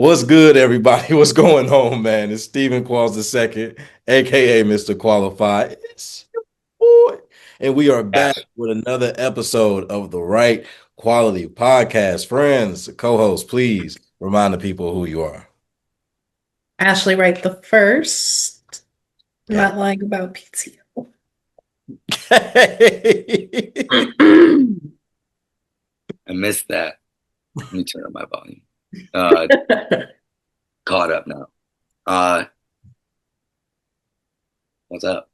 What's good, everybody? What's going on, man? It's Stephen Qualls II, aka Mr. Qualified. It's your boy. And we are Yeah. back with another episode of the Right Quality Podcast. Friends, co-host, please remind the people who you are. Ashley Wright the first. Got Not lying about PTO. it. I missed that. Let me turn up my volume. Caught up now. What's up?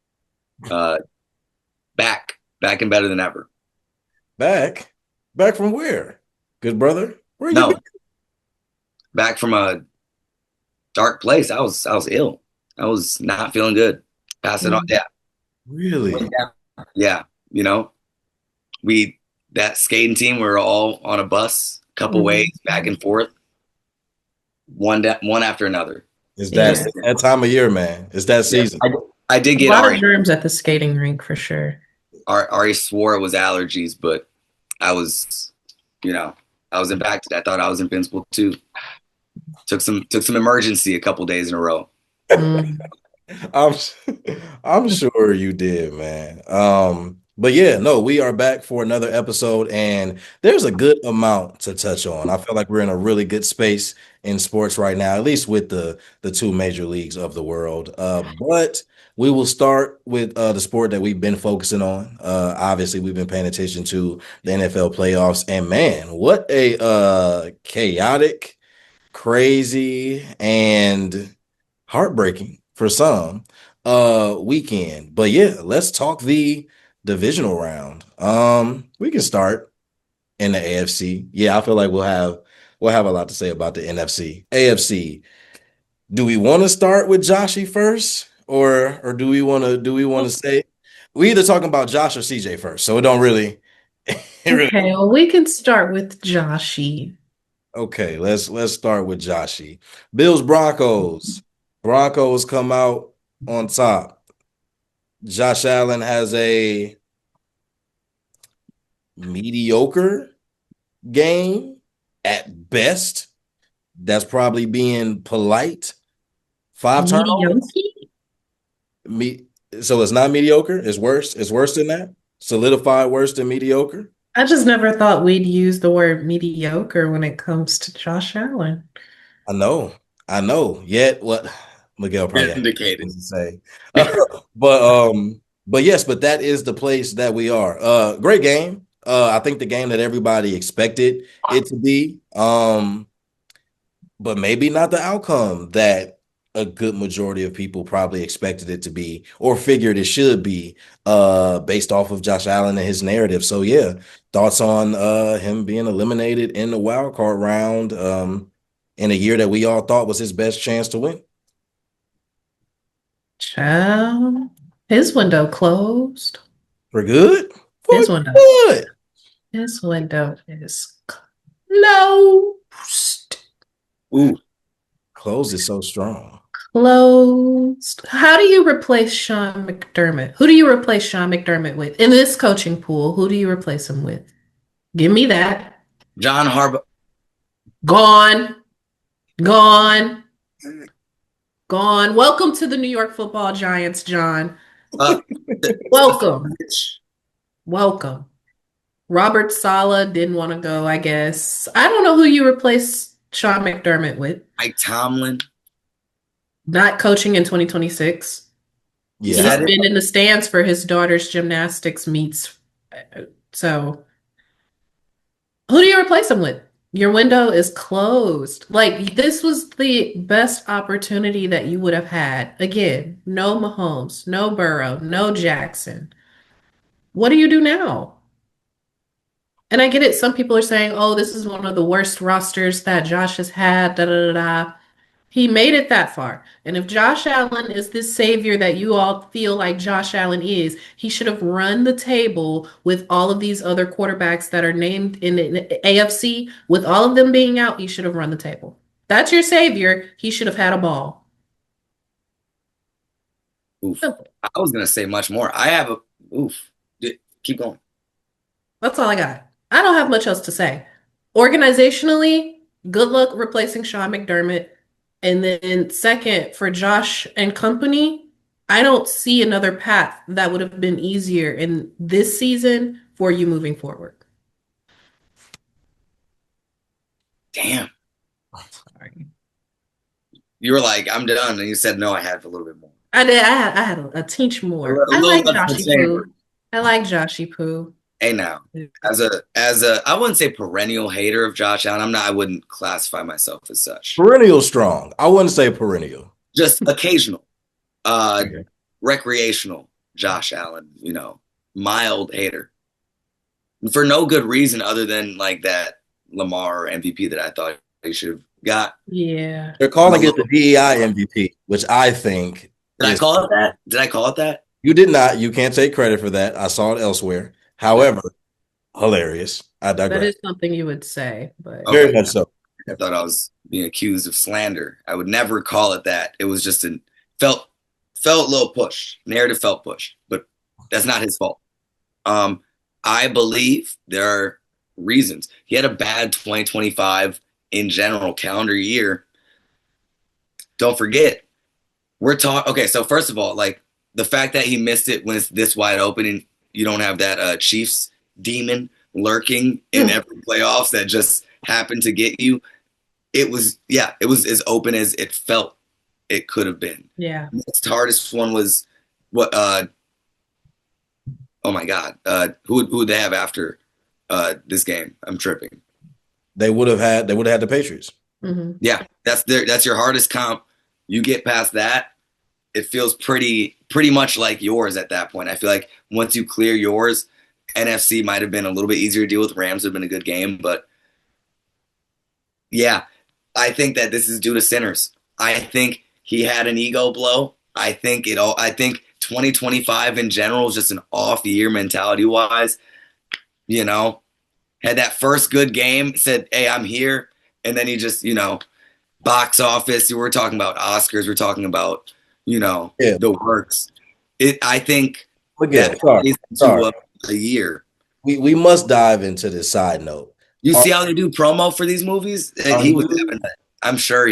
Back and better than ever. Back from where? Good brother? Where you No, been? back from a dark place. I was ill. I was not feeling good. Passed it on. Yeah, Really? yeah. That skating team. We were all on a bus, couple ways back and forth, one after another. It's that time of year, man. It's that season. I did A get lot Ari. of germs at the skating rink for sure. Ari swore it was allergies, but I was, I was impacted. I thought I was invincible too. Took some emergency a couple days in a row. Mm. I'm sure you did, man. But yeah, no, we are back for another episode, and there's a good amount to touch on. I feel like we're in a really good space in sports right now, at least with the two major leagues of the world. But we will start with the sport that we've been focusing on. Obviously, we've been paying attention to the NFL playoffs, and man, what a chaotic, crazy, and heartbreaking for some weekend. But yeah, let's talk the divisional round. We can start in the AFC. Yeah, I feel like we'll have a lot to say about the NFC. AFC. Do we want to start with Joshy first, or do we want to say we either talking about Josh or CJ first? So it don't really. Okay, well, we can start with Joshy. Okay, let's start with Joshy. Bills Broncos. Broncos come out on top. Josh Allen has a mediocre game at best. That's probably being polite. 5 turnovers. Mediocre? So it's not mediocre. It's worse. It's worse than that. Solidified worse than mediocre. I just never thought we'd use the word mediocre when it comes to Josh Allen. I know. Yet what Miguel probably had Indicated. to say. But yes, but that is the place that we are. Great game. I think the game that everybody expected it to be. But maybe not the outcome that a good majority of people probably expected it to be or figured it should be, based off of Josh Allen and his narrative. So yeah, thoughts on him being eliminated in the wild card round, in a year that we all thought was his best chance to win. Child, his window closed. For good? His window. Good. His window is closed. Ooh, Closed is so strong. Closed. How do you replace Sean McDermott? Who do you replace Sean McDermott with? In this coaching pool, who do you replace him with? Give me that. John Harbaugh. Gone. Gone. Gone. Welcome to the New York Football Giants, John. Welcome. Welcome. Robert Saleh didn't want to go, I guess. I don't know who you replace Sean McDermott with. Mike Tomlin. Not coaching in 2026. Yeah. He's been in the stands for his daughter's gymnastics meets. So, who do you replace him with? Your window is closed. Like, this was the best opportunity that you would have had. Again, no Mahomes, no Burrow, no Jackson. What do you do now? And I get it. Some people are saying, oh, this is one of the worst rosters that Josh has had. Da, da, da, da. He made it that far. And if Josh Allen is this savior that you all feel like Josh Allen is, he should have run the table with all of these other quarterbacks that are named in the AFC. With all of them being out, he should have run the table. That's your savior. He should have had a ball. Oof. I was going to say much more. I have a oof. Keep going. That's all I got. I don't have much else to say. Organizationally, good luck replacing Sean McDermott. And then second, for Josh and company, I don't see another path that would have been easier in this season for you moving forward. Damn. Sorry. You were like, I'm done. And you said, no, I had a little bit more. I did. I had a tinge more. I like Joshy Poo. I like Joshy Poo. Hey, now, as a, I wouldn't say perennial hater of Josh Allen. I wouldn't classify myself as such. Perennial strong. I wouldn't say perennial. Just occasional. Okay. Recreational Josh Allen, mild hater. For no good reason other than like that Lamar MVP that I thought he should have got. Yeah. They're calling it the DEI MVP, which I think. Did I call it that? Did I call it that? You did not. You can't take credit for that. I saw it elsewhere. However, hilarious. I digress. That is something you would say, but very much so. I thought I was being accused of slander. I would never call it that. It was just felt a little push. Narrative felt pushed, but that's not his fault. I believe there are reasons. He had a bad 2025 in general calendar year. Don't forget, we're talking. Okay, so first of all, like the fact that he missed it when it's this wide open and you don't have that Chiefs demon lurking in every playoffs that just happened to get you. It was as open as it felt it could have been. Yeah. The next hardest one was what? Oh my God! Who would they have after this game? I'm tripping. They would have had the Patriots. Mm-hmm. Yeah, that's your hardest comp. You get past that, it feels pretty much like yours at that point. I feel like once you clear yours, NFC might have been a little bit easier to deal with. Rams would have been a good game, but yeah, I think that this is due to sinners. I think he had an ego blow. I think 2025 in general is just an off year mentality wise. Had that first good game, said, "Hey, I'm here," and then he just, box office. We're talking about Oscars. We're talking about, the works. I think again, a year. We must dive into this side note. You see how they do promo for these movies? I'm sure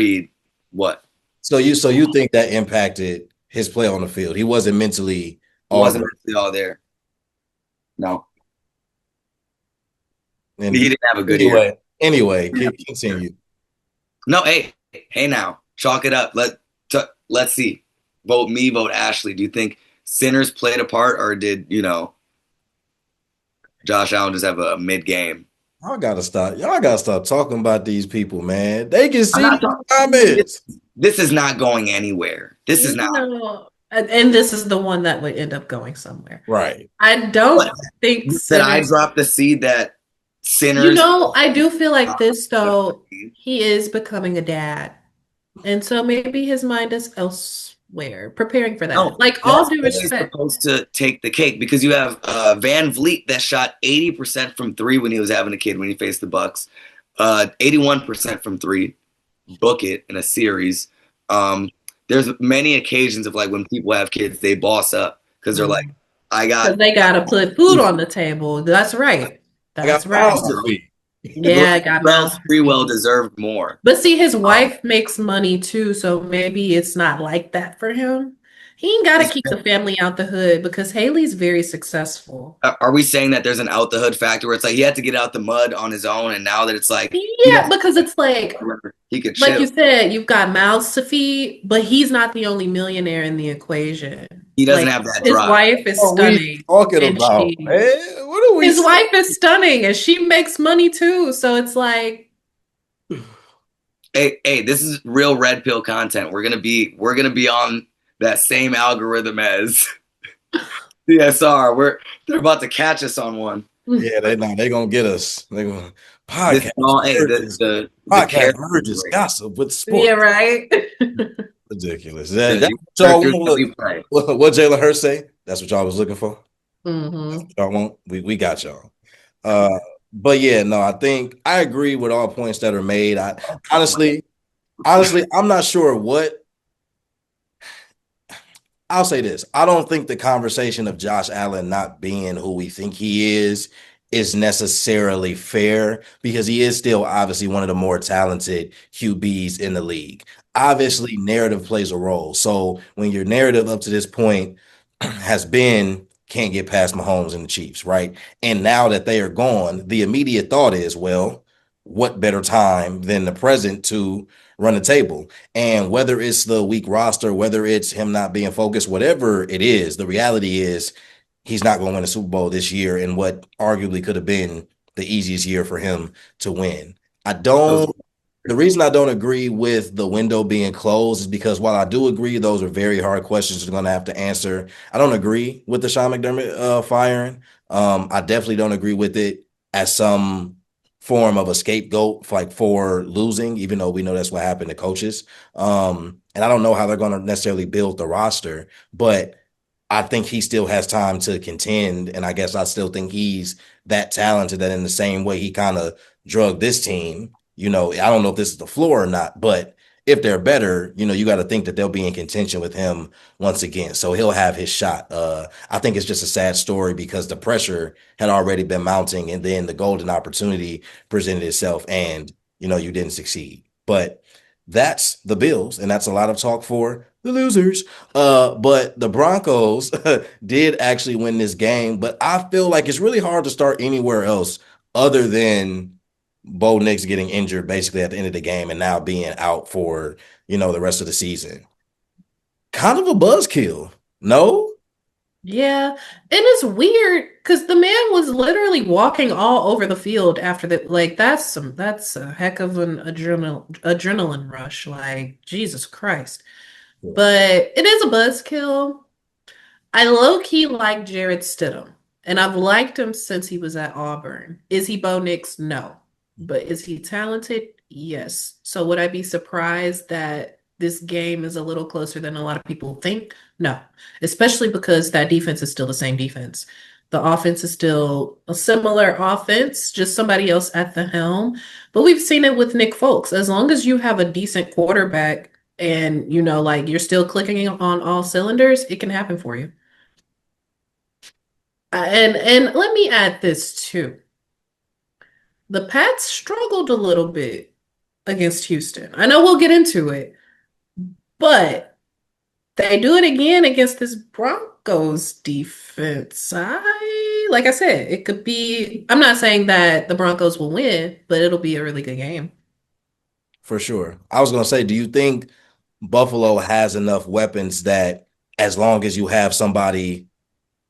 what? So you think that impacted his play on the field? He wasn't mentally all there. No. And he didn't have a good year. Anyway, continue. No, hey now. Chalk it up. Let's see. Vote me, vote Ashley. Do you think sinners played a part, or did, Josh Allen just have a mid-game? Y'all gotta stop talking about these people, man. They can see the comments. This is not going anywhere. This is not. And this is the one that would end up going somewhere. Right. I don't think that I dropped the seed that sinners. I do feel like this, though. He is becoming a dad. And so maybe his mind is elsewhere, preparing for that. No, all due respect. Supposed to take the cake because you have Van Vliet that shot 80% from three when he was having a kid when he faced the Bucks, 81% from three. Book it in a series. There's many occasions of like when people have kids, they boss up because they're like, they gotta put food on the table. That's right. That's right. Yeah, I got mouth. Pretty well deserved more. But see, his wife makes money too, so maybe it's not like that for him. He ain't got to keep the family out the hood because Haley's very successful. Are we saying that there's an out the hood factor where it's like he had to get out the mud on his own, and now that it's like because it's like he could like you said, you've got mouths to feed, but he's not the only millionaire in the equation. He doesn't have that. His wife is stunning. Talking about what are we? His wife is stunning, and she makes money too. So it's like, hey, this is real red pill content. We're gonna be on that same algorithm as CSR. They're about to catch us on one. Yeah, they gonna get us. They gonna podcast. The podcast merges gossip with sports. Yeah, right. Ridiculous. That's what Jalen Hurts say. That's what y'all was looking for. Mm-hmm. Y'all want? We got y'all. But yeah, no, I think I agree with all points that are made. I honestly, I'm not sure what. I'll say this. I don't think the conversation of Josh Allen not being who we think he is is necessarily fair because he is still obviously one of the more talented QBs in the league. Obviously, narrative plays a role. So when your narrative up to this point has been can't get past Mahomes and the Chiefs, right? And now that they are gone, the immediate thought is, well, what better time than the present to run the table? And whether it's the weak roster, whether it's him not being focused, whatever it is, the reality is he's not going to win a Super Bowl this year in what arguably could have been the easiest year for him to win. I don't The reason I don't agree with the window being closed is because while I do agree those are very hard questions you're going to have to answer, I don't agree with the Sean McDermott firing. I definitely don't agree with it as some form of a scapegoat for losing, even though we know that's what happened to coaches. And I don't know how they're going to necessarily build the roster, but I think he still has time to contend. And I guess I still think he's that talented that in the same way he kind of drug this team, I don't know if this is the floor or not, but if they're better, you got to think that they'll be in contention with him once again. So he'll have his shot. I think it's just a sad story because the pressure had already been mounting and then the golden opportunity presented itself and, you didn't succeed. But that's the Bills, and that's a lot of talk for the losers. But the Broncos did actually win this game, but I feel like it's really hard to start anywhere else other than Bo Nix getting injured basically at the end of the game and now being out for, the rest of the season. Kind of a buzzkill. No? Yeah, and it's weird because the man was literally walking all over the field after that. Like that's a heck of an adrenaline rush. Like Jesus Christ. Yeah. But it is a buzzkill. I low key like Jared Stidham, and I've liked him since he was at Auburn. Is he Bo Nix? No. But is he talented? Yes. So would I be surprised that this game is a little closer than a lot of people think? No. Especially because that defense is still the same defense. The offense is still a similar offense, just somebody else at the helm. But we've seen it with Nick Folks. As long as you have a decent quarterback and like you're still clicking on all cylinders, it can happen for you. And let me add this too. The Pats struggled a little bit against Houston. I know we'll get into it, but they do it again against this Broncos defense. Like I said, it could be, I'm not saying that the Broncos will win, but it'll be a really good game. For sure. I was going to say, do you think Buffalo has enough weapons that as long as you have somebody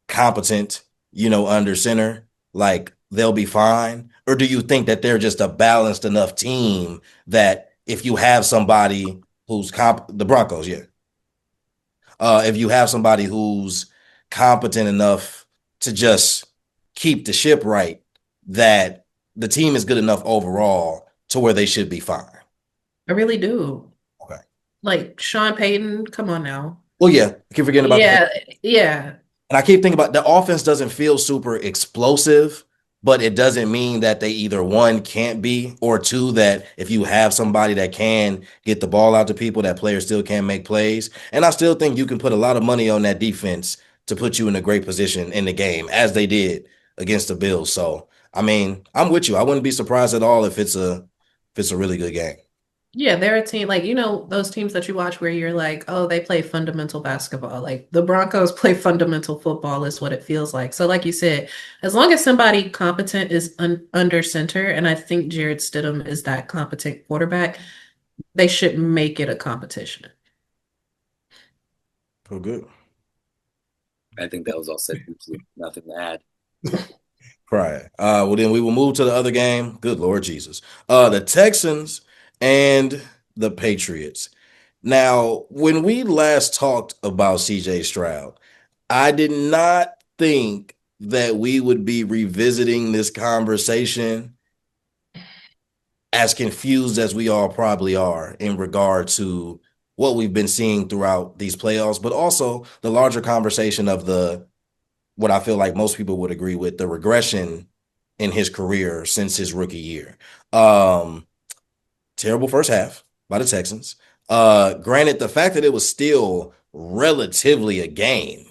competent, under center, like they'll be fine? Or do you think that they're just a balanced enough team that if you have somebody who's the Broncos, yeah. If you have somebody who's competent enough to just keep the ship right, that the team is good enough overall to where they should be fine. I really do. Okay. Like Sean Payton, come on now. Well, yeah, I keep forgetting about that. Yeah. And I keep thinking about the offense doesn't feel super explosive, but it doesn't mean that they either one can't be or two that if you have somebody that can get the ball out to people, that players still can make plays. And I still think you can put a lot of money on that defense to put you in a great position in the game as they did against the Bills. So, I mean, I'm with you. I wouldn't be surprised at all if it's a really good game. Yeah, they're a team like, those teams that you watch where you're like, oh, they play fundamental basketball. Like the Broncos play fundamental football is what it feels like. So like you said, as long as somebody competent is under center, and I think Jared Stidham is that competent quarterback, they should make it a competition. Oh, good. I think that was all said. Nothing to add. Right. Well, then we will move to the other game. Good Lord Jesus. The Texans and the Patriots. Now, when we last talked about CJ Stroud, I did not think that we would be revisiting this conversation as confused as we all probably are in regard to what we've been seeing throughout these playoffs, but also the larger conversation of what I feel like most people would agree with, the regression in his career since his rookie year. Terrible first half by the Texans. Granted, the fact that it was still relatively a game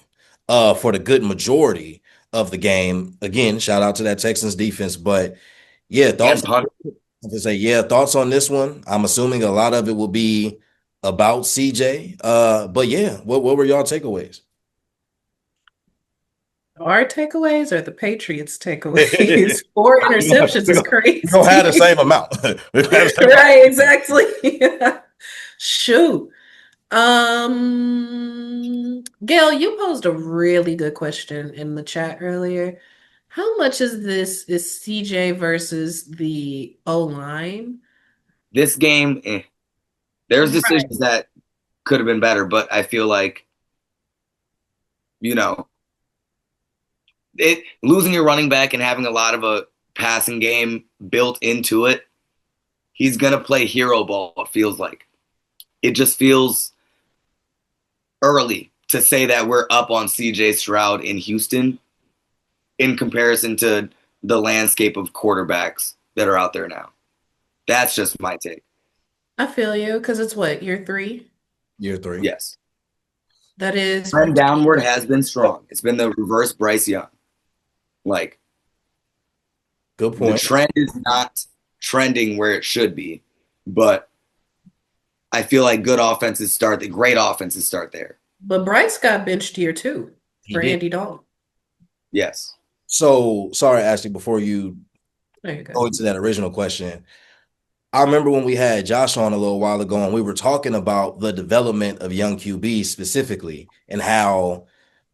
for the good majority of the game. Again, shout out to that Texans defense. But yeah, And thoughts. punt. To say, yeah, thoughts on this one. I'm assuming a lot of it will be about CJ. But yeah, what were y'all takeaways? Our takeaways or the Patriots We're takeaways? Four interceptions is gonna have the crazy. same amount. We're gonna have the same amount. Right, exactly. Shoot. Gail, you posed a really good question in the chat earlier. How much is CJ versus the O line? This game, there's Right. decisions that could have been better, but I feel like, you know, losing your running back and having a lot of a passing game built into it, he's gonna play hero ball, it feels like. It just feels early to say that we're up on CJ Stroud in Houston in comparison to the landscape of quarterbacks that are out there now. That's just my take. I feel you because it's what, year three? Year three. Yes. That is Trend between downward has been strong. It's been the reverse Bryce Young. Like Good the point. trend is not trending where it should be, but I feel like great offenses start there. but Bryce got benched year two He for did. Andy Dalton. Yes. So sorry, Ashley, before you There you go. go into that original question. I remember when we had Josh on a little while ago, and we were talking about the development of young QBs specifically and how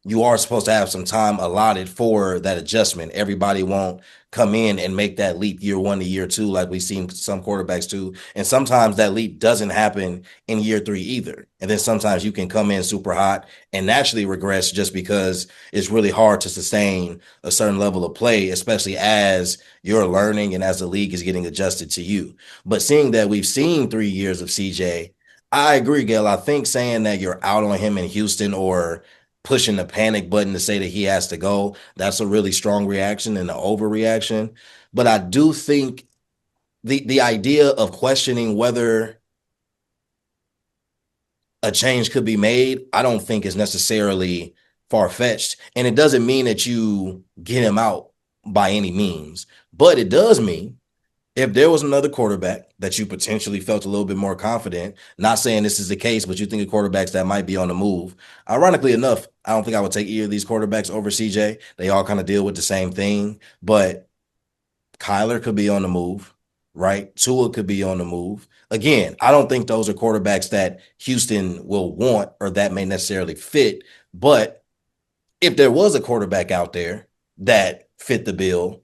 you are supposed to have some time allotted for that adjustment. Everybody won't come in and make that leap year one to year two, like we've seen some quarterbacks do. And sometimes that leap doesn't happen in year three either. And then sometimes you can come in super hot and naturally regress just because it's really hard to sustain a certain level of play, especially as you're learning and as the league is getting adjusted to you. But seeing that we've seen 3 years of CJ, I agree, Gail. I think saying that you're out on him in Houston or pushing the panic button to say that he has to go, that's a really strong reaction and an overreaction. But I do think the idea of questioning whether a change could be made, I don't think is necessarily far-fetched. And it doesn't mean that you get him out by any means, but it does mean if there was another quarterback that you potentially felt a little bit more confident, not saying this is the case, but you think of quarterbacks that might be on the move. Ironically enough, I don't think I would take either of these quarterbacks over CJ. They all kind of deal with the same thing, but Kyler could be on the move, right? Tua could be on the move. Again, I don't think those are quarterbacks that Houston will want or that may necessarily fit. But if there was a quarterback out there that fit the bill,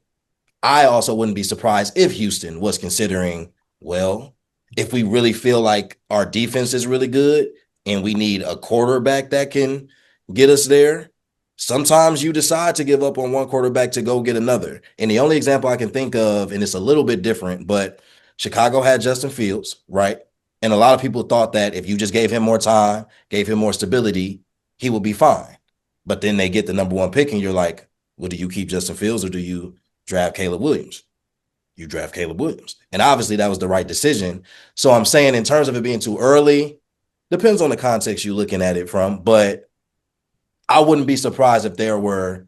I also wouldn't be surprised if Houston was considering, well, if we really feel like our defense is really good and we need a quarterback that can get us there, sometimes you decide to give up on one quarterback to go get another. And the only example I can think of, and it's a little bit different, but Chicago had Justin Fields, right? And a lot of people thought that if you just gave him more time, gave him more stability, he would be fine. But then they get the number one pick, and you're like, well, do you keep Justin Fields or do you draft Caleb Williams? You draft Caleb Williams. And obviously that was the right decision. So I'm saying in terms of it being too early, depends on the context you're looking at it from, but I wouldn't be surprised if there were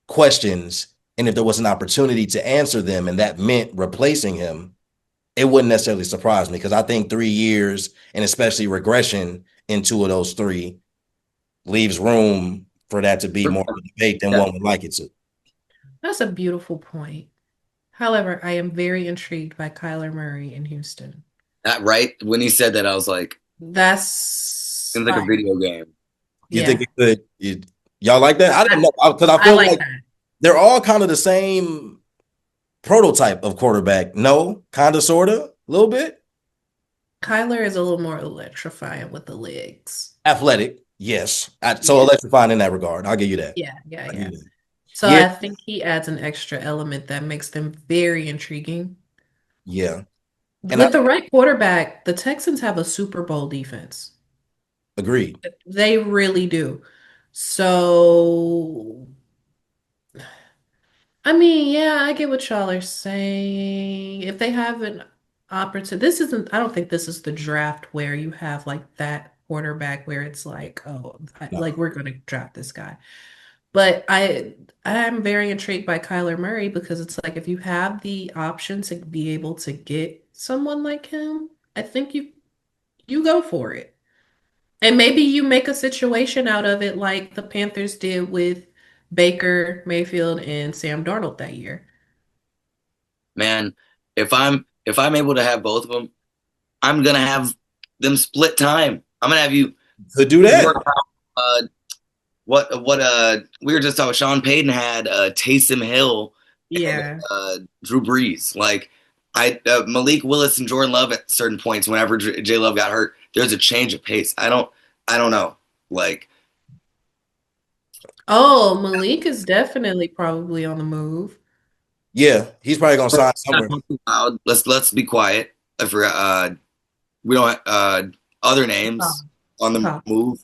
questions and if there was an opportunity to answer them and that meant replacing him, it wouldn't necessarily surprise me because I think 3 years and especially regression in two of those three leaves room for that to be more of a debate than Yeah. one would like it to. That's a beautiful point. However, I am very intrigued by Kyler Murray in Houston. Right when he said that, I was like, That's seems like a fire. video game. You think Yeah, it could? Y'all like that? I didn't know because I I feel like like that. they're all kind of the same prototype of quarterback. No, kind of, sort of, a little bit Kyler is a little more electrifying with the legs. athletic. Yes, so Yeah, electrifying in that regard. I'll give you that. yeah, yeah, I'll give yeah. you that. So Yeah, I think he adds an extra element that makes them very intriguing. yeah, and I With the right quarterback, the Texans have a Super Bowl defense. agreed. They really do. So, I mean, yeah, I get what y'all are saying. If they have an opportunity, I don't think this is the draft where you have like that quarterback where it's like, oh, No, like we're going to draft this guy. But I'm very intrigued by Kyler Murray because it's like if you have the option to be able to get someone like him, I think you go for it. And maybe you make a situation out of it like the Panthers did with Baker Mayfield and Sam Darnold that year. Man, if I'm able to have both of them, I'm gonna have them split time. I'm gonna have you Could do work that. out what we were just talking. Sean Payton had Taysom Hill and Yeah. Drew Brees. Like Malik Willis and Jordan Love at certain points. Whenever J Love got hurt, there's a change of pace. I don't know. Like Oh, Malik is definitely probably on the move. Yeah, he's probably gonna sign somewhere. loud. Let's be quiet. I forgot. We don't other names Tom. on the Tom. move.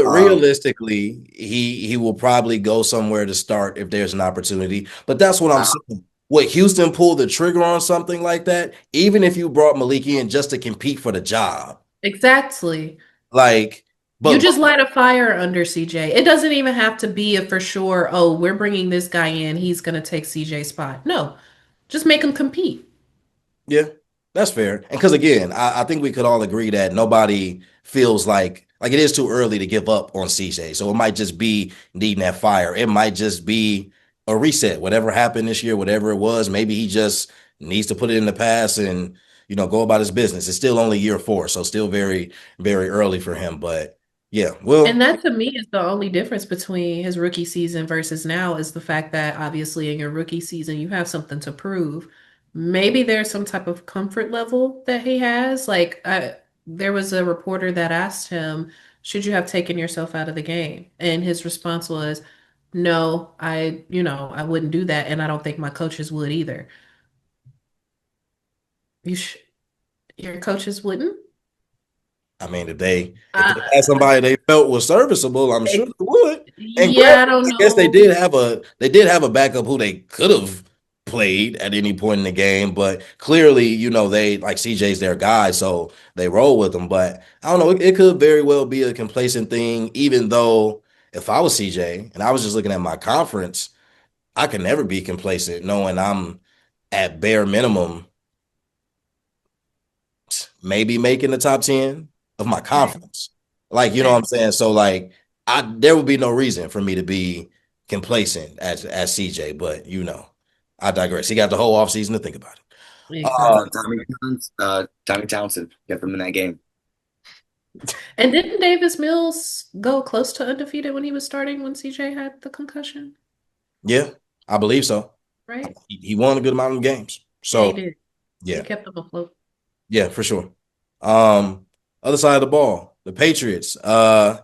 Um, Realistically, he will probably go somewhere to start if there's an opportunity. But that's what I'm saying. Would Houston pull the trigger on something like that, even if you brought Malik in just to compete for the job? Exactly. Like, You but just light a fire under CJ. It doesn't even have to be a for sure, oh, we're bringing this guy in, he's going to take CJ's spot. No, just make him compete. yeah, that's fair. And because again, I think we could all agree that nobody feels like it is too early to give up on CJ. So it might just be needing that fire. It might just be a reset. Whatever happened this year, whatever it was, maybe he just needs to put it in the past and go about his business. It's still only year 4, so still very, very early for him. But yeah, And well, that to me is the only difference between his rookie season versus now is the fact that obviously in your rookie season you have something to prove. Maybe there's some type of comfort level that he has. Like there was a reporter that asked him, "Should you have taken yourself out of the game?" And his response was, "No, I wouldn't do that, and I don't think my coaches would either." You sh Your coaches wouldn't? I mean, if they Uh, had somebody they felt was serviceable, I'm sure they would. And yeah, I granted, don't I guess they know. did have a backup who they could have played at any point in the game, but clearly, they like CJ's their guy, so they roll with him. But I don't know, it could very well be a complacent thing, even though if I was CJ and I was just looking at my conference, I could never be complacent knowing I'm at bare minimum maybe making the top 10 of my Same, conference. Like, you know what I'm same. saying? So like there would be no reason for me to be complacent as CJ, but I digress. He got the whole offseason to think about it. Exactly. Tommy Townsend, get them in that game. And didn't Davis Mills go close to undefeated when he was starting when CJ had the concussion? Yeah, I believe so. Right? He won a good amount of games. Yeah, he So did. He yeah, kept them afloat. yeah, for sure. Other side of the ball, the Patriots. I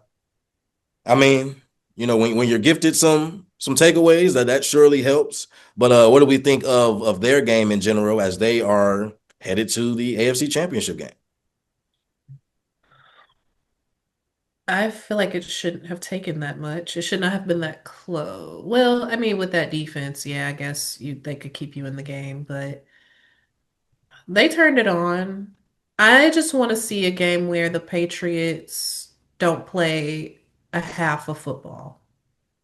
mean, when you're gifted some takeaways, that surely helps. But what do we think of their game in general as they are headed to the AFC Championship game? I feel like it shouldn't have taken that much. It should not have been that close. Well, I mean, with that defense, yeah, I guess they could keep you in the game, but they turned it on. I just want to see a game where the Patriots don't play a half of football.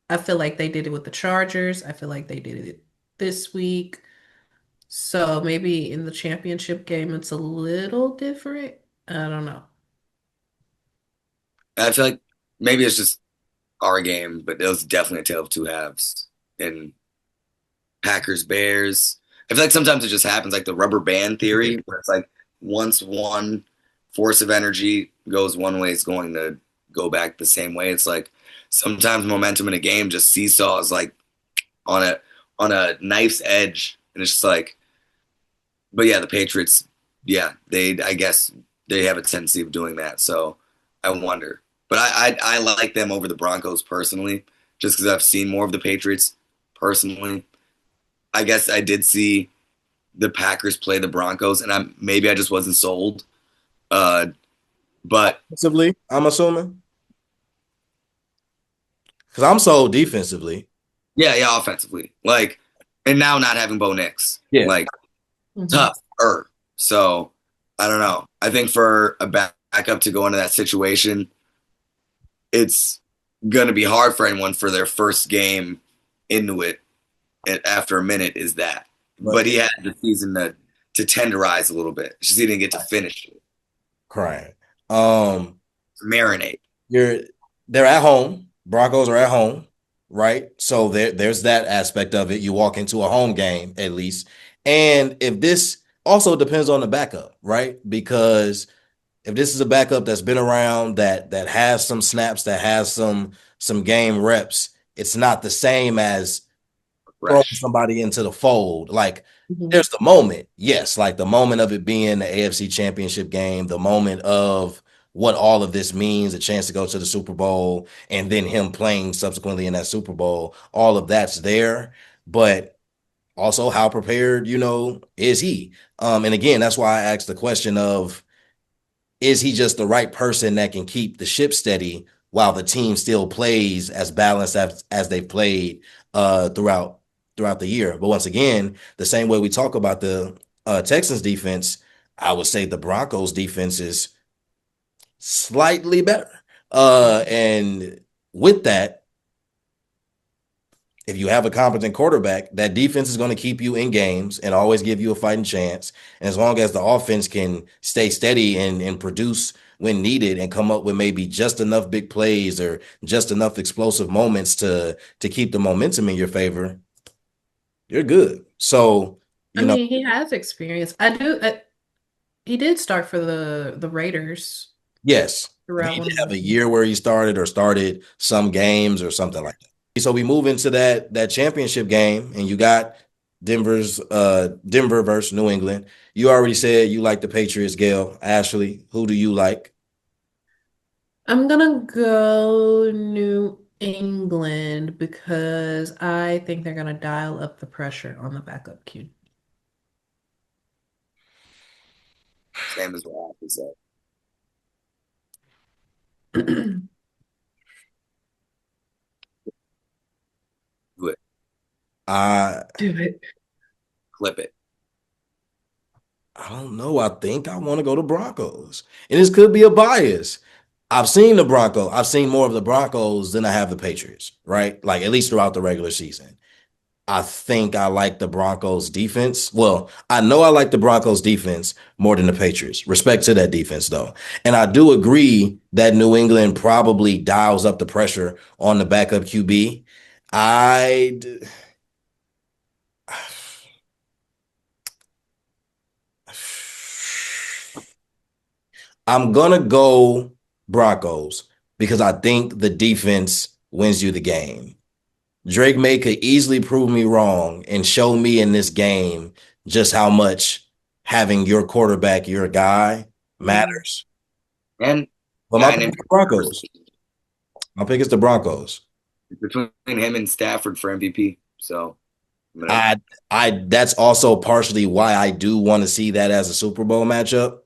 I feel like they did it with the Chargers. I feel like they did it this week. So maybe in the championship game, it's a little different. I don't know. I feel like maybe it's just our game, but it was definitely a tale of two halves. And Packers Bears. I feel like sometimes it just happens, like the rubber band theory, where it's like once one force of energy goes one way, it's going to go back the same way. It's like sometimes momentum in a game just seesaws like on a knife's edge, and it's just like. But yeah, the Patriots, yeah, I guess they have a tendency of doing that. So I wonder, but I like them over the Broncos personally, just because I've seen more of the Patriots personally. I guess I did see the Packers play the Broncos, and maybe I just wasn't sold. Uh, but Defensively, I'm assuming because I'm sold defensively. yeah, offensively, like, and now not having Bo Nix, Yeah, like Mhm. tougher. So I don't know. I think for a backup to go into that situation, it's going to be hard for anyone for their first game into it after a minute is that. But he had the season to tenderize a little bit. It's just he didn't get to finish it. Crying. Marinate. They're at home. Broncos are at home, right? So there's that aspect of it. You walk into a home game at least. And if this also depends on the backup, right? Because if this is a backup that's been around, that has some snaps, that has some game reps, it's not the same as throwing somebody into the fold. Like there's the moment, yes, like the moment of it being the AFC Championship game, the moment of what all of this means, a chance to go to the Super Bowl, and then him playing subsequently in that Super Bowl. All of that's there, but also how prepared, is he? And again, that's why I asked the question of, is he just the right person that can keep the ship steady while the team still plays as balanced as they've played throughout the year? But once again, the same way we talk about the Texans defense, I would say the Broncos defense is slightly better. And with that, if you have a competent quarterback, that defense is going to keep you in games and always give you a fighting chance. And as long as the offense can stay steady and produce when needed and come up with maybe just enough big plays or just enough explosive moments to keep the momentum in your favor, you're good. So, he has experience. He did start for the Raiders. Yes. Throughout He one did of have a the year where he started some games or something like that. So we move into that championship game, and you got Denver versus New England. You already said you like the Patriots, Gail. Ashley, who do you like? I'm gonna go New England because I think they're gonna dial up the pressure on the backup queue. Same as what I said. Do it. Do it. Clip it. I don't know. I think I want to go to Broncos. And this could be a bias. I've seen the Broncos. I've seen more of the Broncos than I have the Patriots, right? Like at least throughout the regular season. I think I like the Broncos defense. Well, I know I like the Broncos defense more than the Patriots. Respect to that defense, though. And I do agree that New England probably dials up the pressure on the backup QB. I'm going to go Broncos because I think the defense wins you the game. Drake May could easily prove me wrong and show me in this game just how much having your quarterback, your guy, matters. And But my pick is the Broncos. My pick is the Broncos. Between him and Stafford for MVP. So that's also partially why I do want to see that as a Super Bowl matchup.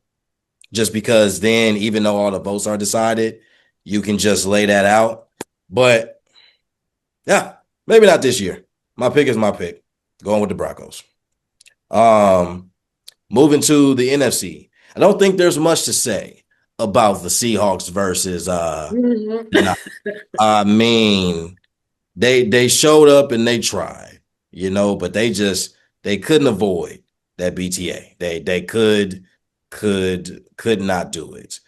Just because then, even though all the votes are decided, you can just lay that out. But yeah, maybe not this year. My pick is my pick. Going with the Broncos. Moving to the NFC. I don't think there's much to say about the Seahawks versus I mean, they showed up and they tried, but they couldn't avoid that BTA. They could not do it.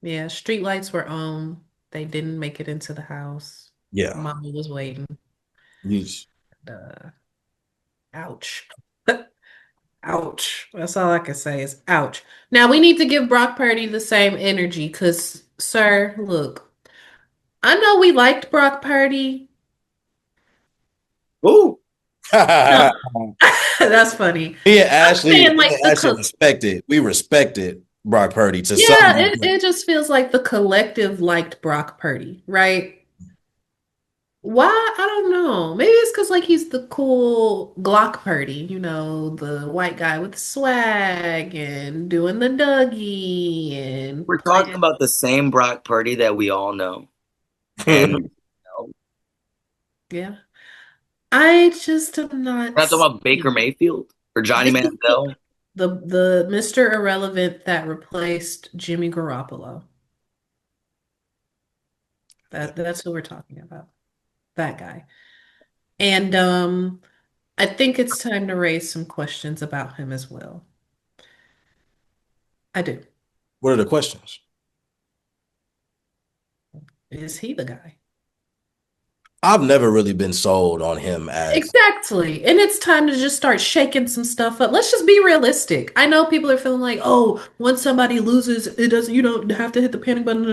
Yeah, street lights were on. They didn't make it into the house. Yeah. Mommy was waiting. Yeesh. Ouch. Ouch. That's all I can say is ouch. Now we need to give Brock Purdy the same energy because, sir, look, I know we liked Brock Purdy. Ooh. That's funny. Yeah, Ashley, like we respected Brock Purdy to some degree. It just feels like the collective liked Brock Purdy, right? Why? I don't know. Maybe it's because like he's the cool Glock Purdy, the white guy with the swag and doing the Dougie and we're talking about the same Brock Purdy that we all know. And yeah. I just am not. We're not talking about Baker Mayfield or Johnny Manziel. The Mr. Irrelevant that replaced Jimmy Garoppolo. That's who we're talking about. That guy. And I think it's time to raise some questions about him as well. I do. What are the questions? Is he the guy? I've never really been sold on him as. Exactly. And it's time to just start shaking some stuff up. Let's just be realistic. I know people are feeling like, oh, once somebody loses, it doesn't, you don't have to hit the panic button.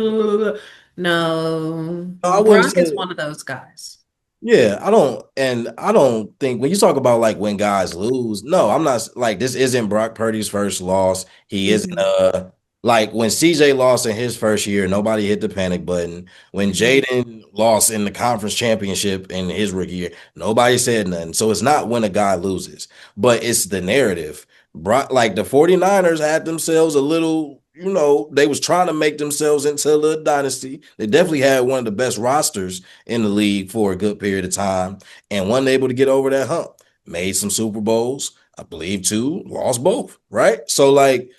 No, I wouldn't Brock is say. one of those guys. Yeah, I don't think when you talk about like when guys lose, no, I'm not like this isn't Brock Purdy's first loss. He isn't Mhm, like when CJ lost in his first year, nobody hit the panic button. When mhm, Jaden lost in the conference championship in his rookie year, nobody said nothing. So it's not when a guy loses, but it's the narrative. Brock, like the 49ers had themselves a little, they was trying to make themselves into a dynasty. They definitely had one of the best rosters in the league for a good period of time and wasn't able to get over that hump. Made some Super Bowls, I believe two, lost both, right? So like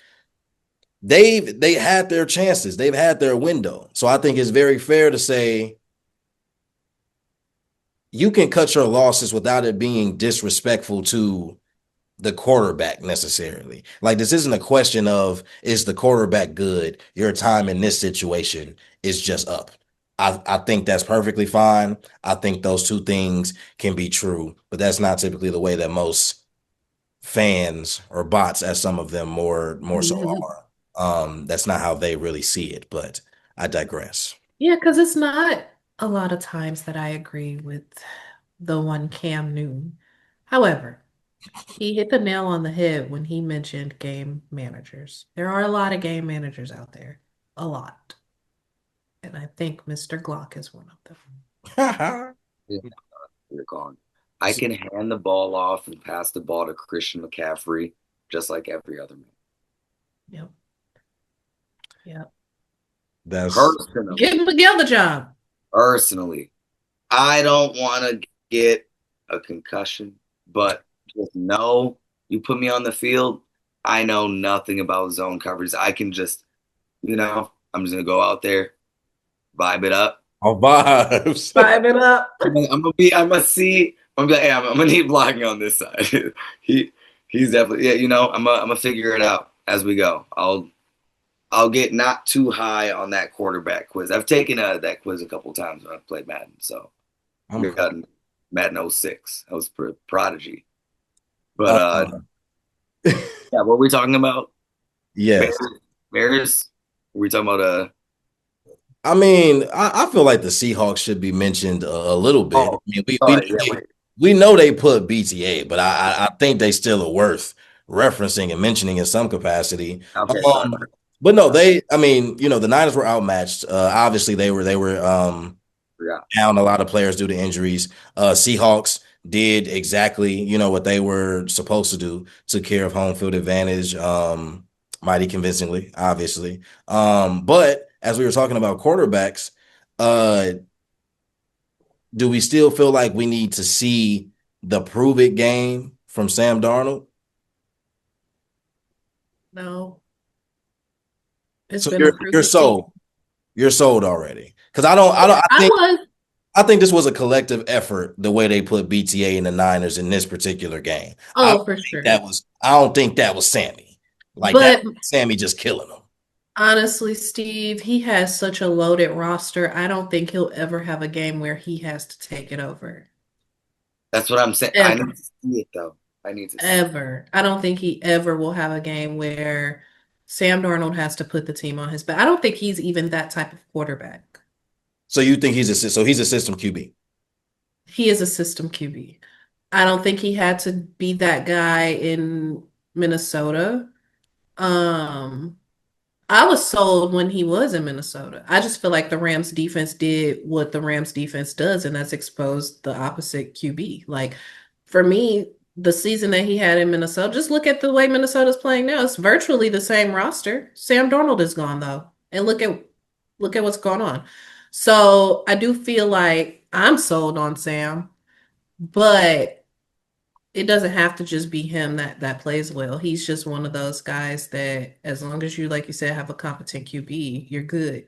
they had their chances, they've had their window. So I think it's very fair to say you can cut your losses without it being disrespectful to the quarterback necessarily. Like this isn't a question of is the quarterback good? Your time in this situation is just up. I think that's perfectly fine. I think those two things can be true, but that's not typically the way that most fans or bots, as some of them more so mhm. are. That's not how they really see it, but I digress. Yeah, because it's not a lot of times that I agree with the one Cam Newton. However, he hit the nail on the head when he mentioned game managers. There are a lot of game managers out there, a lot. And I think Mr. Glock is one of them. Yeah, you're gone. I can hand the ball off and pass the ball to Christian McCaffrey just like every other man. Yep. Yep. That's Personally, Give Miguel the job. personally, I don't want to get a concussion, but just know you put me on the field, I know nothing about zone coverage. I can just, I'm just gonna go out there, vibe it up. all vibes. Vibe it up. I'm gonna see. I'm gonna be like, hey, I'm gonna need blocking on this side. he, he's definitely, yeah. I'm gonna figure it out as we go. I'll get not too high on that quarterback quiz. I've taken that quiz a couple times when I've played Madden. So I'm we cool. got Madden '06. I was prodigy. But Uh, yeah, what were we talking about? Bears. yes. Bears. Were we talking about I mean, I feel like the Seahawks should be mentioned a little bit. I Oh, mean, oh yeah, wait. we know they put BTA, but I think they still are worth referencing and mentioning in some capacity. Okay, sorry. Um, but no, I mean, the Niners were outmatched. Obviously, they were Yeah. down a lot of players due to injuries. Seahawks did exactly, what they were supposed to do, took care of home field advantage, mighty convincingly, obviously. But as we were talking about quarterbacks, uh, do we still feel like we need to see the prove it game from Sam Darnold? No, it's So been a you're proven season. sold. You're sold already. Because I don't I was. I think this was a collective effort the way they put BTA in the Niners in this particular game. Oh, for sure. I don't think that was Sammy. Like that But Sammy just killing them. honestly, Steve, he has such a loaded roster. I don't think he'll ever have a game where he has to take it over. That's what I'm saying. I need Ever. to see it though. I need to see. Ever. I don't think he ever will have a game where Sam Darnold has to put the team on his back. I don't think he's even that type of quarterback. So you think he's a system QB? He is a system QB. I don't think he had to be that guy in Minnesota. Um, I was sold when he was in Minnesota. I just feel like the Rams defense did what the Rams defense does, and that's exposed the opposite QB. Like for me, the season that he had in Minnesota, just look at the way Minnesota's playing now. It's virtually the same roster. Sam Darnold is gone though. And look at what's going on. So I do feel like I'm sold on Sam, but it doesn't have to just be him that plays well. He's just one of those guys that as long as you, like you said, have a competent QB, you're good.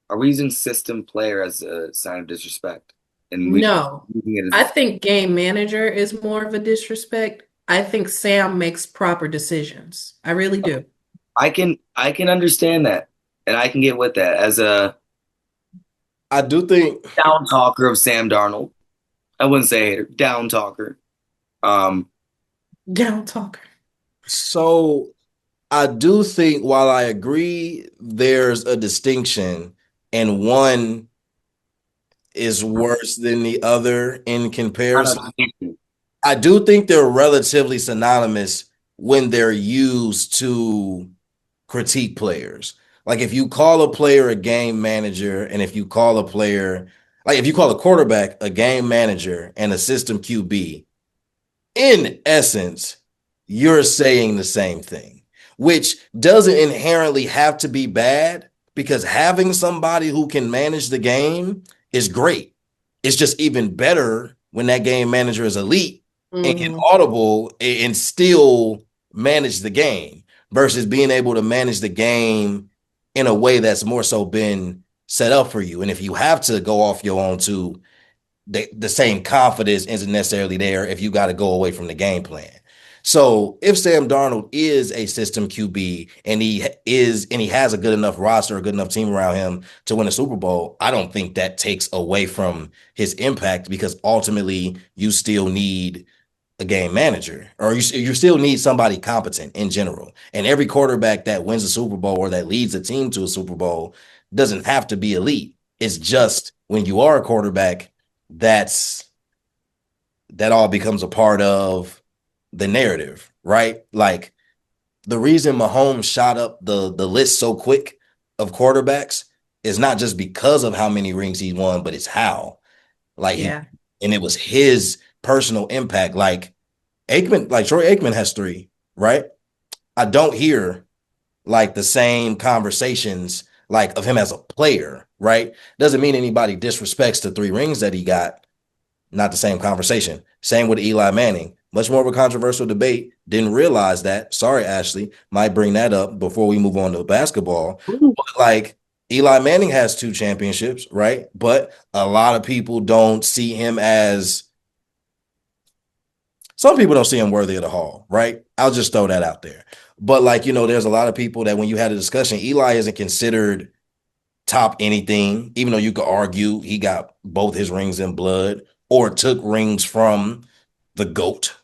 Are we using system player as a sign of disrespect? And No, using it I as think game manager is more of a disrespect. I think Sam makes proper decisions. I really do. I can understand that, and I can get with that as a I do think down talker of Sam Darnold. I wouldn't say hater, down talker. Um, Down talker. so. I do think while I agree there's a distinction and one is worse than the other in comparison, I do think they're relatively synonymous when they're used to critique players. Like if you call a player a game manager, and if you call a player, like if you call a quarterback a game manager and a system QB, in essence, you're saying the same thing, which doesn't inherently have to be bad because having somebody who can manage the game is great. It's just even better when that game manager is elite and can audible and still manage the game versus being able to manage the game in a way that's more so been set up for you. And if you have to go off your own too, the same confidence isn't necessarily there if you got to go away from the game plan. So if Sam Darnold is a system QB and he has a good enough roster, a good enough team around him to win a Super Bowl, I don't think that takes away from his impact because ultimately you still need a game manager or you still need somebody competent in general. And every quarterback that wins a Super Bowl or that leads a team to a Super Bowl doesn't have to be elite. It's just when you are a quarterback, that all becomes a part of the narrative, right? Like the reason Mahomes shot up the list so quick of quarterbacks is not just because of how many rings he won, but it's how. Like Yeah. and it was his personal impact. Like Aikman, like Troy Aikman has 3, right? I don't hear like the same conversations like of him as a player, right? Doesn't mean anybody disrespects the 3 rings that he got. Not the same conversation. Same with Eli Manning. Much more of a controversial debate. Didn't realize that. Sorry, Ashley. Might bring that up before we move on to basketball. But like Eli Manning has 2 championships, right? But a lot of people don't see him as some people don't see him worthy of the hall, right? I'll just throw that out there. But like, there's a lot of people that when you had a discussion, Eli isn't considered top anything, even though you could argue he got both his rings in blood or took rings from the GOAT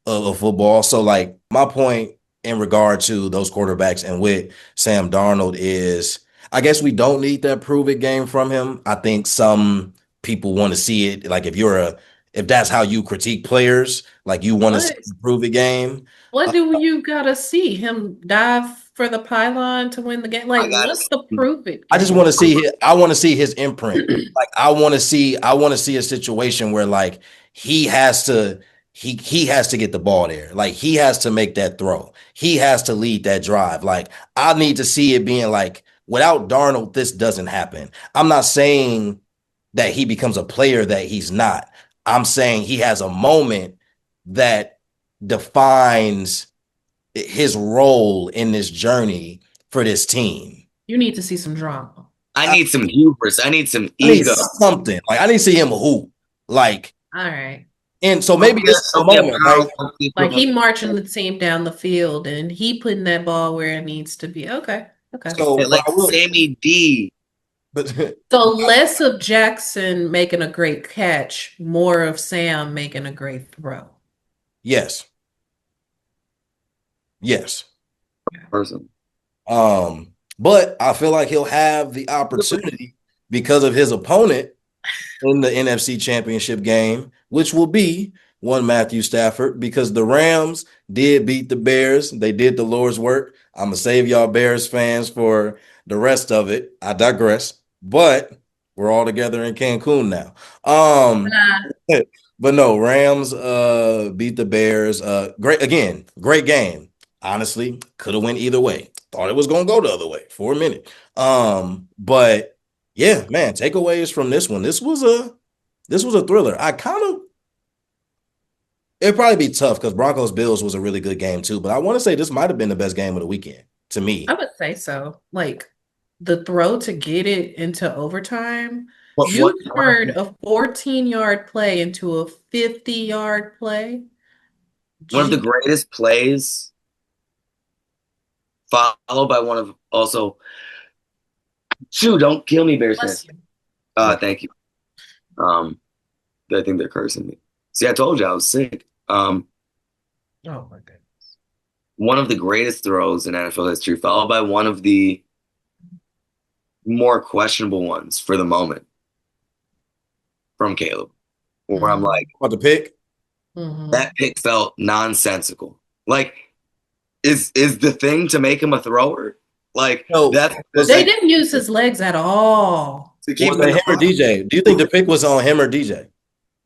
of football. So, like, my point in regard to those quarterbacks and with Sam Darnold is I guess we don't need that prove it game from him. I think some people want to see it. Like, if that's how you critique players, like you want to see What? the prove it game. What do you gotta see? Him dive for the pylon to win the game? Like, I gotta what's the proof it I just game? want to see I want to see his imprint. Like I want to see a situation where like he has to he has to get the ball there. Like he has to make that throw. He has to lead that drive. Like I need to see it being like without Darnold this doesn't happen. I'm not saying that he becomes a player that he's not. I'm saying he has a moment that defines his role in this journey for this team. You need to see some drama. I need some hubris. I need some I need ego. something. Like I need to see him hoop. Like, All right. and so maybe this is the moment, right? Like he marching the team down the field and he putting that ball where it needs to be. Okay. Okay. So, Like Sammy D. but So less of Jackson making a great catch, more of Sam making a great throw. yes, yes. Person. But I feel like he'll have the opportunity because of his opponent in the NFC Championship game, which will be one Matthew Stafford, because the Rams did beat the Bears. They did the Lord's work. I'm gonna save y'all Bears fans for the rest of it. I digress. But we're all together in Cancun now. But no, Rams beat the Bears. Great game. Honestly, could have went either way. Thought it was gonna go the other way for a minute. But yeah, man, takeaways from this one. This was a thriller. It'd probably be tough because Broncos Bills was a really good game too. But I want to say this might have been the best game of the weekend to me. I would say so. Like the throw to get it into overtime. What You turned a 14-yard play into a 50-yard play. one of the Gee, greatest plays, followed by one of also. Shoot, don't kill me, Bears fans. bless you. Thank you. I think they're cursing me. See, I told you I was sick. Oh my goodness. One of the greatest throws in NFL history, followed by one of the more questionable ones for the moment from Caleb, where I'm like, About the pick? that pick felt nonsensical. Like, is the thing to make him a thrower? Like, No, They didn't use his legs at all. to keep was him it him or DJ? Do you think the pick was on him or DJ?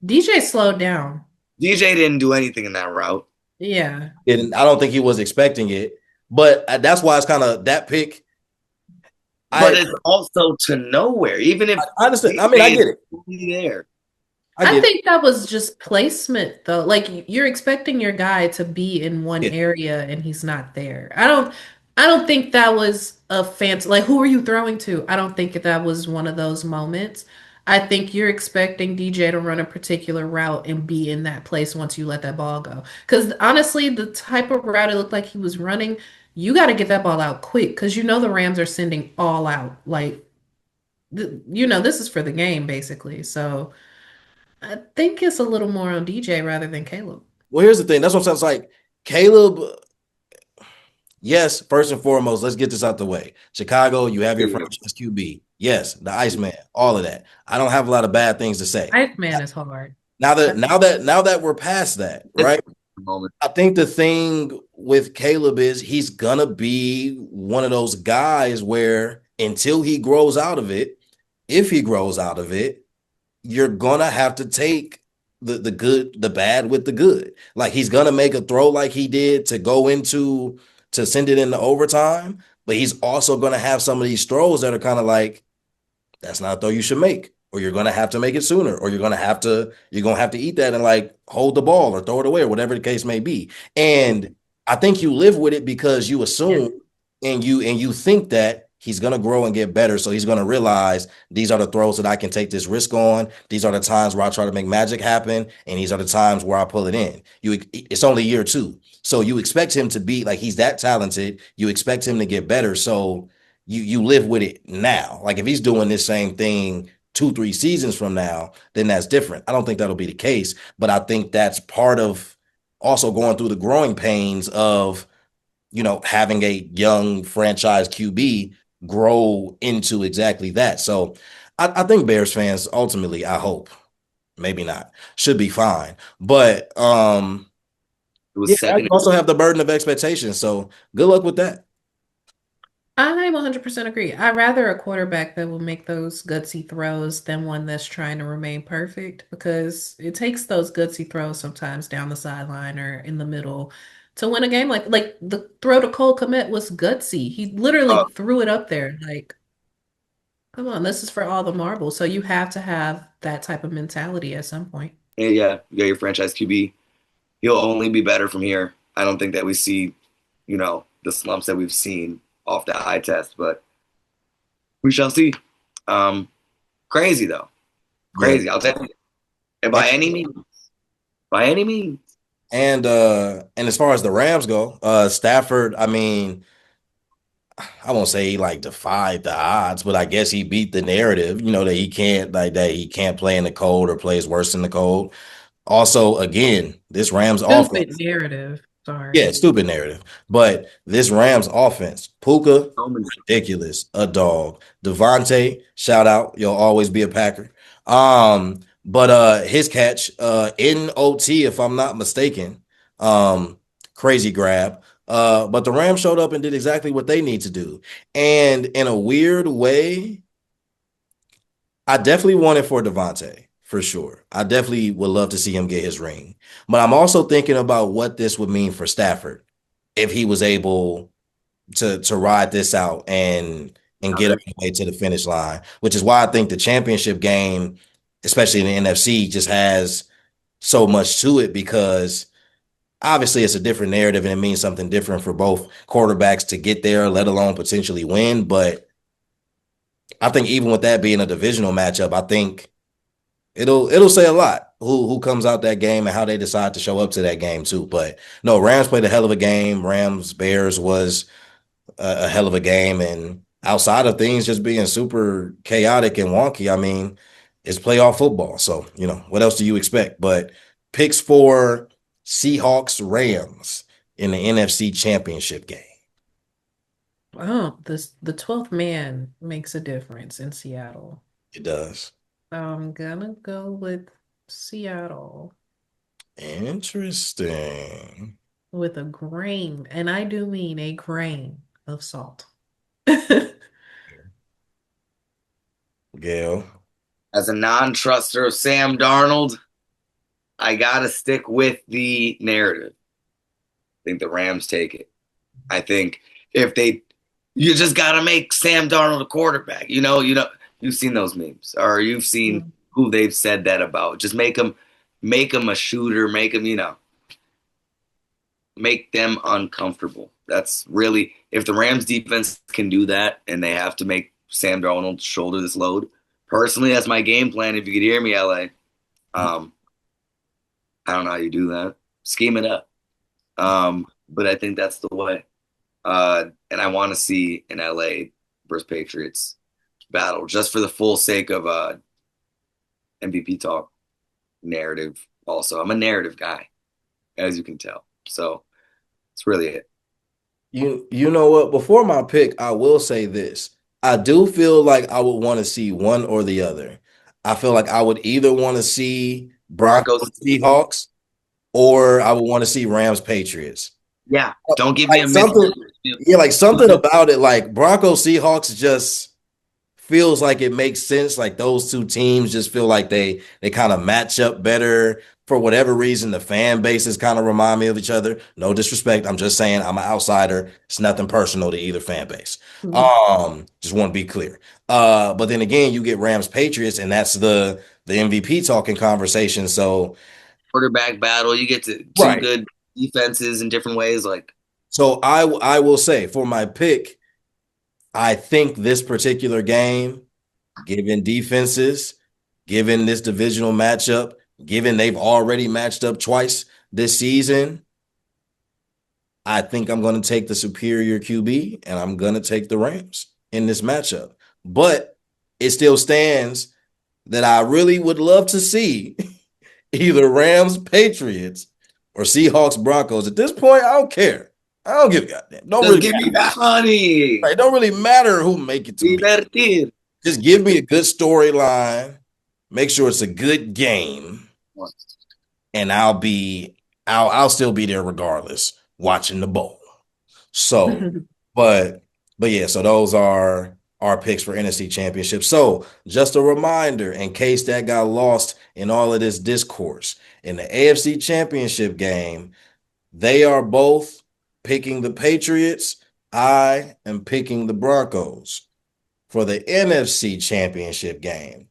DJ slowed down. DJ didn't do anything in that route. Yeah. And I don't think he was expecting it. But that's why it's kind of that pick. But it's also to nowhere. Even if I understand. I mean, I get it. There. I think that was just placement, though. Like, you're expecting your guy to be in one area and he's not there. I don't think that was a fancy, like, who are you throwing to? I don't think that was one of those moments. I think you're expecting DJ to run a particular route and be in that place once you let that ball go. Because honestly, the type of route it looked like he was running, you got to get that ball out quick because you know the Rams are sending all out. Like, this is for the game, basically. So I think it's a little more on DJ rather than Caleb. Well, here's the thing. That's what sounds like. Caleb, yes, first and foremost, let's get this out the way. Chicago, you have your franchise QB. Yes, the Iceman, all of that. I don't have a lot of bad things to say. Iceman is hard. Now that we're past that, right? I think the thing with Caleb is he's gonna be one of those guys where until he grows out of it, if he grows out of it, you're gonna have to take the good, the bad with the good. Like he's gonna make a throw like he did to send it into overtime, but he's also gonna have some of these throws that are kind of like, that's not a throw you should make, or you're gonna have to make it sooner, or you're gonna have to eat that and like hold the ball or throw it away or whatever the case may be. And I think you live with it because you assume and you think that he's gonna grow and get better. So he's gonna realize these are the throws that I can take this risk on. These are the times where I try to make magic happen, and these are the times where I pull it in. It's only year 2. So you expect him to be like, he's that talented. You expect him to get better. So you live with it now. Like if he's doing this same thing 2-3 seasons from now, then that's different. I don't think that'll be the case, but I think that's part of also going through the growing pains of, having a young franchise QB grow into exactly that. So I think Bears fans ultimately, I hope, maybe not, should be fine. But I also have the burden of expectation. So good luck with that. I 100% agree. I'd rather a quarterback that will make those gutsy throws than one that's trying to remain perfect because it takes those gutsy throws sometimes down the sideline or in the middle to win a game. Like the throw to Cole Kmet was gutsy. He literally threw it up there. Like, come on, this is for all the marbles. So you have to have that type of mentality at some point. And yeah, you got your franchise QB. He'll only be better from here. I don't think that we see, the slumps that we've seen off the eye test, but we shall see. Crazy though. Crazy. I'll tell you. And by any means. And as far as the Rams go, Stafford, I mean, I won't say he like defied the odds, but I guess he beat the narrative, that he can't play in the cold or plays worse in the cold. Also, again, this Rams offense narrative. Sorry. Yeah, stupid narrative. But this Rams offense, Puka, ridiculous, a dog. Devontae, shout out, you'll always be a Packer. But his catch in OT, if I'm not mistaken, crazy grab. But the Rams showed up and did exactly what they need to do. And in a weird way, I definitely want it for Devontae. For sure. I definitely would love to see him get his ring. But I'm also thinking about what this would mean for Stafford if he was able to ride this out and get all the way to the finish line, which is why I think the championship game, especially in the NFC, just has so much to it because obviously it's a different narrative and it means something different for both quarterbacks to get there, let alone potentially win. But I think even with that being a divisional matchup, I think it'll say a lot who comes out that game and how they decide to show up to that game too. But no, Rams played a hell of a game. Rams Bears was a hell of a game, and outside of things just being super chaotic and wonky, I mean, it's playoff football. So what else do you expect? But picks for Seahawks Rams in the NFC Championship game. Oh, the 12th man makes a difference in Seattle. It does. I'm gonna go with Seattle Interesting. with a grain, and I do mean a grain of salt. Gail. As a non-truster of Sam Darnold, I gotta stick with the narrative. I think the Rams take it. I think if you just gotta make Sam Darnold a quarterback. You've seen those memes, or you've seen who they've said that about. Just make him a shooter, make him, make them uncomfortable. That's really, if the Rams defense can do that and they have to make Sam Darnold shoulder this load. Personally, that's my game plan. If you could hear me, LA, I don't know how you do that. Scheme it up. But I think that's the way. And I want to see an LA versus Patriots battle just for the full sake of MVP talk narrative. Also, I'm a narrative guy, as you can tell. So that's really it. You know what? Before my pick, I will say this. I do feel like I would want to see one or the other. I feel like I would either want to see Broncos Broncos. Seahawks or I would want to see Rams Patriots. Yeah, don't give me Like a something, miss. yeah, like something about it, like Broncos Seahawks just feels like it makes sense. Like those two teams just feel like they kind of match up better. For whatever reason, the fan bases kind of remind me of each other. No disrespect. I'm just saying I'm an outsider. It's nothing personal to either fan base. Just want to be clear. But then again, you get Rams Patriots, and that's the MVP talking conversation. So Quarterback battle, you get to two right. good defenses in different ways. Like, So I will say for my pick, I think this particular game, given defenses, given this divisional matchup, given they've already matched up twice this season, I think I'm going to take the superior QB and I'm going to take the Rams in this matchup. But it still stands that I really would love to see either Rams Patriots or Seahawks Broncos. At this point, I don't care. I don't give a goddamn. Don't just really give matter. me that honey. Right, it don't really matter who make it to me. Divertir. Just give me a good storyline. Make sure it's a good game, and I'll still be there regardless, watching the bowl. So, but yeah, so those are our picks for NFC Championship. So, just a reminder, in case that got lost in all of this discourse, in the AFC Championship game, they are both picking the Patriots. I am picking the Broncos. For the NFC Championship game,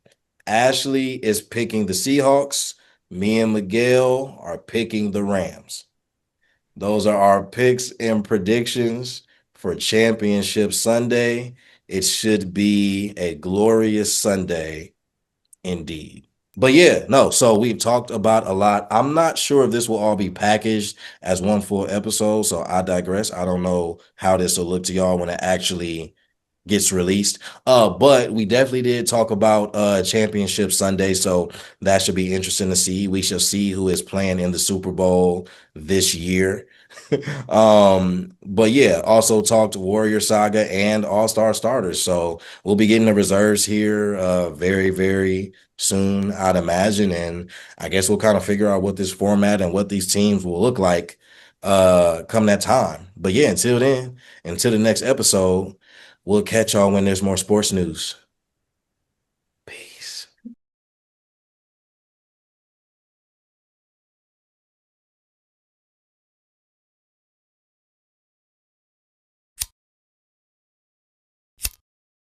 Ashley is picking the Seahawks. Me and Miguel are picking the Rams. Those are our picks and predictions for Championship Sunday. It should be a glorious Sunday indeed. But yeah, no, so we've talked about a lot. I'm not sure if this will all be packaged as one full episode, so I digress. I don't know how this will look to y'all when it actually gets released. But we definitely did talk about Championship Sunday, so that should be interesting to see. We shall see who is playing in the Super Bowl this year. But yeah, also talked Warrior Saga and All-Star starters. So we'll be getting the reserves here very, very soon, I'd imagine. And I guess we'll kind of figure out what this format and what these teams will look like come that time. But yeah, until then, until the next episode, we'll catch y'all when there's more sports news.